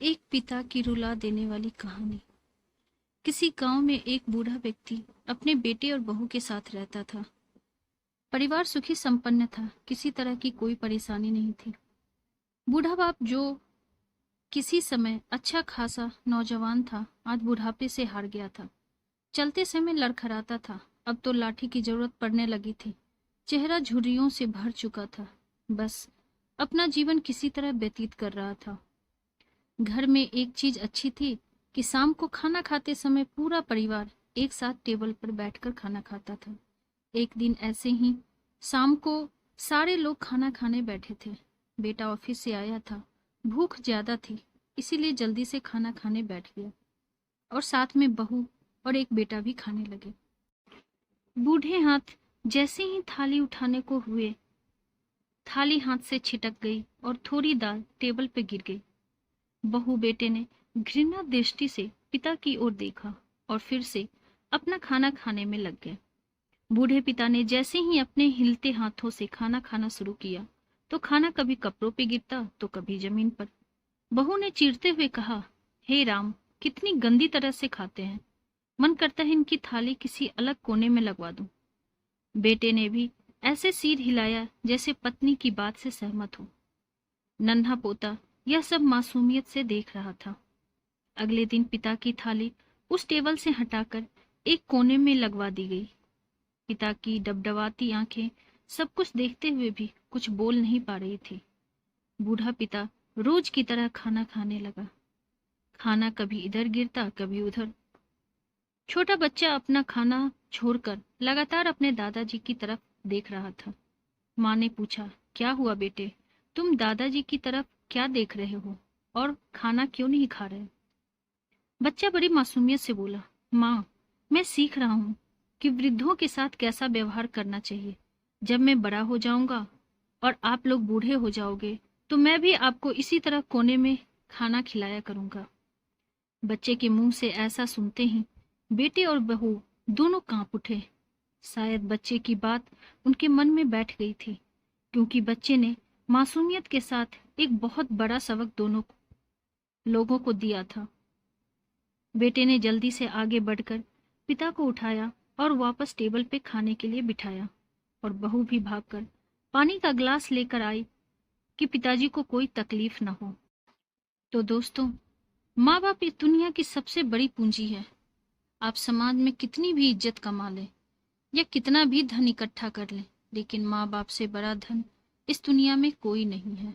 एक पिता की रुला देने वाली कहानी। किसी गांव में एक बूढ़ा व्यक्ति अपने बेटे और बहू के साथ रहता था। परिवार सुखी संपन्न था, किसी तरह की कोई परेशानी नहीं थी। बूढ़ा बाप जो किसी समय अच्छा खासा नौजवान था, आज बुढ़ापे से हार गया था। चलते समय लड़खड़ाता था, अब तो लाठी की जरूरत पड़ने लगी थी। चेहरा झुर्रियों से भर चुका था, बस अपना जीवन किसी तरह व्यतीत कर रहा था। घर में एक चीज अच्छी थी कि शाम को खाना खाते समय पूरा परिवार एक साथ टेबल पर बैठकर खाना खाता था। एक दिन ऐसे ही शाम को सारे लोग खाना खाने बैठे थे। बेटा ऑफिस से आया था, भूख ज्यादा थी, इसीलिए जल्दी से खाना खाने बैठ गया और साथ में बहू और एक बेटा भी खाने लगे। बूढ़े हाथ जैसे ही थाली उठाने को हुए, थाली हाथ से छिटक गई और थोड़ी दाल टेबल पे गिर गई। बहू बेटे ने घृणा दृष्टि से पिता की ओर देखा और फिर से अपना खाना खाने में लग गए। बूढ़े पिता ने जैसे ही अपने हिलते हाथों से खाना खाना शुरू किया तो खाना कभी कपड़ों पे गिरता तो कभी जमीन पर। बहू ने चीरते हुए कहा, हे राम, कितनी गंदी तरह से खाते हैं, मन करता है इनकी थाली किसी अलग कोने में लगवा दूं। बेटे ने भी ऐसे सिर हिलाया जैसे पत्नी की बात से सहमत हो। नन्हा पोता यह सब मासूमियत से देख रहा था। अगले दिन पिता की थाली उस टेबल से हटाकर एक कोने में लगवा दी गई। पिता की डबडबाती आंखें सब कुछ देखते हुए भी कुछ बोल नहीं पा रही थी। बूढ़ा पिता रोज की तरह खाना खाने लगा। खाना कभी इधर गिरता कभी उधर। छोटा बच्चा अपना खाना छोड़कर लगातार अपने दादाजी की तरफ देख रहा था। माँ ने पूछा, क्या हुआ बेटे, तुम दादाजी की तरफ क्या देख रहे हो और खाना क्यों नहीं खा रहे? बच्चा बड़ी मासूमियत से बोला, माँ, मैं सीख रहा हूँ कि वृद्धों के साथ कैसा व्यवहार करना चाहिए। जब मैं बड़ा हो जाऊंगा और आप लोग बूढ़े हो जाओगे तो मैं भी आपको इसी तरह कोने में खाना खिलाया करूंगा। बच्चे के मुंह से ऐसा सुनते ही बेटे और बहू दोनों कांप उठे। शायद बच्चे की बात उनके मन में बैठ गई थी, क्योंकि बच्चे ने मासूमियत के साथ एक बहुत बड़ा सबक दोनों लोगों को दिया था। बेटे ने जल्दी से आगे बढ़कर पिता को उठाया और वापस टेबल पे खाने के लिए बिठाया, और बहू भी भागकर पानी का ग्लास लेकर आई कि पिताजी को कोई तकलीफ न हो। तो दोस्तों, माँ बाप इस दुनिया की सबसे बड़ी पूंजी है। आप समाज में कितनी भी इज्जत कमा लें या कितना भी धन इकट्ठा कर लें, लेकिन माँ बाप से बड़ा धन इस दुनिया में कोई नहीं है।